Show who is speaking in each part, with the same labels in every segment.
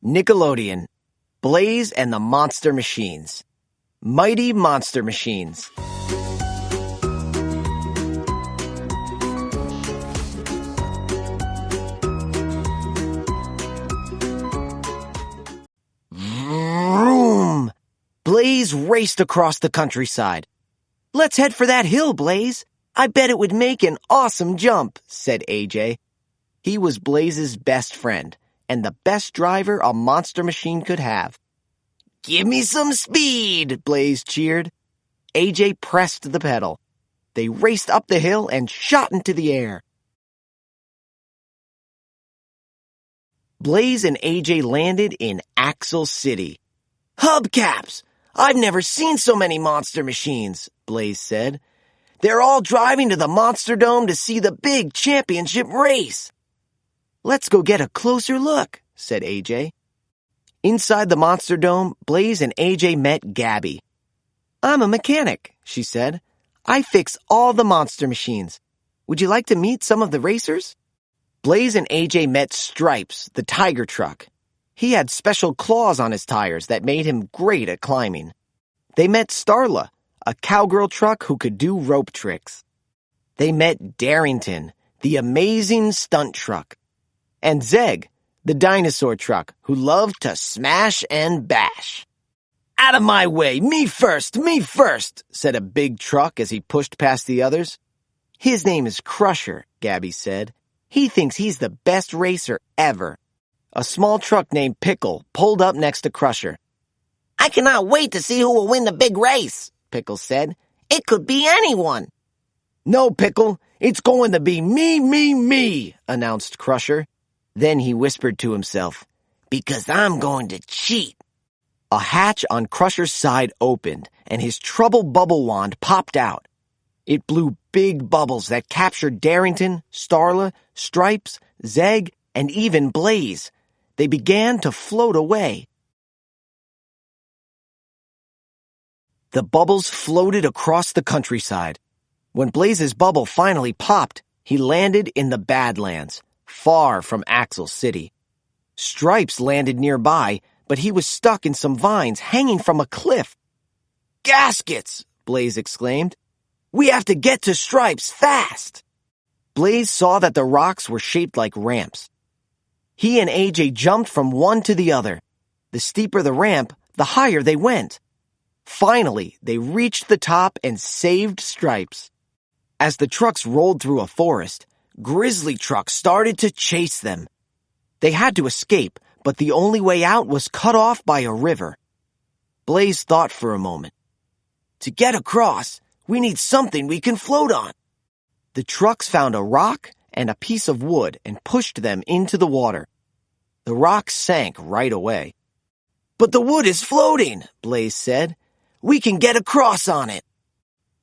Speaker 1: Nickelodeon, Blaze and the Monster Machines. Mighty Monster Machines. Vroom! Blaze raced across the countryside. "Let's head for that hill, Blaze. I bet it would make an awesome jump," said AJ. He was Blaze's best friend and the best driver a monster machine could have. "Give me some speed," Blaze cheered. AJ pressed the pedal. They raced up the hill and shot into the air. Blaze and AJ landed in Axel City. "Hubcaps! I've never seen so many monster machines," Blaze said. "They're all driving to the Monster Dome to see the big championship race." "Let's go get a closer look," said AJ. Inside the Monster Dome, Blaze and AJ met Gabby. "I'm a mechanic," she said. "I fix all the monster machines. Would you like to meet some of the racers?" Blaze and AJ met Stripes, the tiger truck. He had special claws on his tires that made him great at climbing. They met Starla, a cowgirl truck who could do rope tricks. They met Darrington, the amazing stunt truck. And Zeg, the dinosaur truck who loved to smash and bash. "Out of my way, me first, said a big truck as he pushed past the others. "His name is Crusher," Gabby said. "He thinks he's the best racer ever." A small truck named Pickle pulled up next to Crusher. "I cannot wait to see who will win the big race," Pickle said. "It could be anyone." "No, Pickle, it's going to be me, announced Crusher. Then he whispered to himself, "Because I'm going to cheat." A hatch on Crusher's side opened, and his trouble bubble wand popped out. It blew big bubbles that captured Darrington, Starla, Stripes, Zeg, and even Blaze. They began to float away. The bubbles floated across the countryside. When Blaze's bubble finally popped, he landed in the Badlands, far from Axel City. Stripes landed nearby, but he was stuck in some vines hanging from a cliff. "Gaskets!" Blaze exclaimed. "We have to get to Stripes fast!" Blaze saw that the rocks were shaped like ramps. He and AJ jumped from one to the other. The steeper the ramp, the higher they went. Finally, they reached the top and saved Stripes. As the trucks rolled through a forest, grizzly trucks started to chase them. They had to escape, but the only way out was cut off by a river. Blaze thought for a moment. "To get across, we need something we can float on." The trucks found a rock and a piece of wood and pushed them into the water. The rock sank right away. "But the wood is floating," Blaze said. "We can get across on it."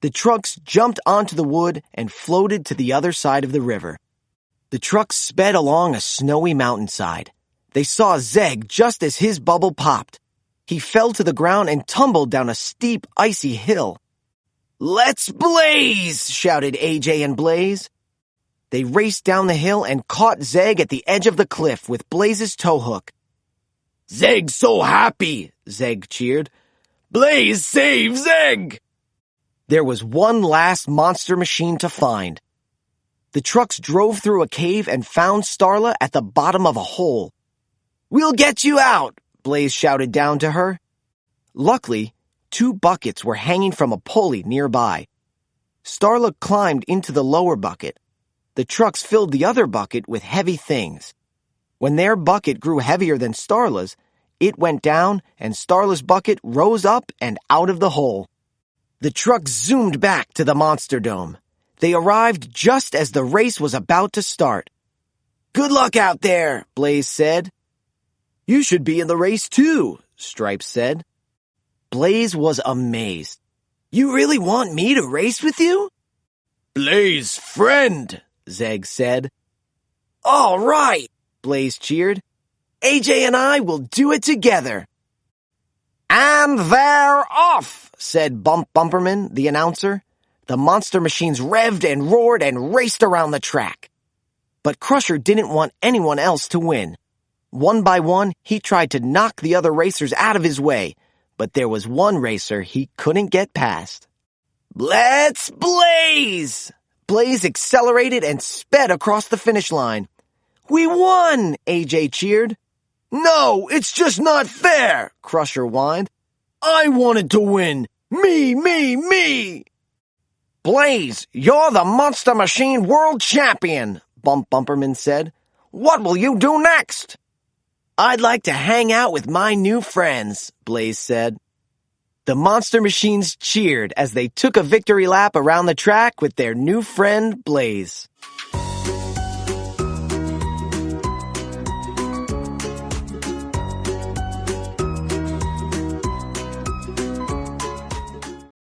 Speaker 1: The trucks jumped onto the wood and floated to the other side of the river. The trucks sped along a snowy mountainside. They saw Zeg just as his bubble popped. He fell to the ground and tumbled down a steep, icy hill. "Let's blaze!" shouted AJ and Blaze. They raced down the hill and caught Zeg at the edge of the cliff with Blaze's tow hook. "Zeg's so happy," Zeg cheered. "Blaze save Zeg!" There was one last monster machine to find. The trucks drove through a cave and found Starla at the bottom of a hole. "We'll get you out," Blaze shouted down to her. Luckily, 2 buckets were hanging from a pulley nearby. Starla climbed into the lower bucket. The trucks filled the other bucket with heavy things. When their bucket grew heavier than Starla's, it went down and Starla's bucket rose up and out of the hole. The trucks zoomed back to the Monster Dome. They arrived just as the race was about to start. "Good luck out there," Blaze said. "You should be in the race too," Stripes said. Blaze was amazed. "You really want me to race with you?" "Blaze friend," Zeg said. "All right," Blaze cheered. "AJ and I will do it together." "And they're off," said Bump Bumperman, the announcer. The monster machines revved and roared and raced around the track. But Crusher didn't want anyone else to win. One by one, he tried to knock the other racers out of his way, but there was one racer he couldn't get past. Let's blaze! Blaze accelerated and sped across the finish line. We won! AJ cheered. No, it's just not fair, Crusher whined. I wanted to win. Me! Blaze, you're the Monster Machine World Champion, Bump Bumperman said. What will you do next? I'd like to hang out with my new friends, Blaze said. The Monster Machines cheered as they took a victory lap around the track with their new friend, Blaze.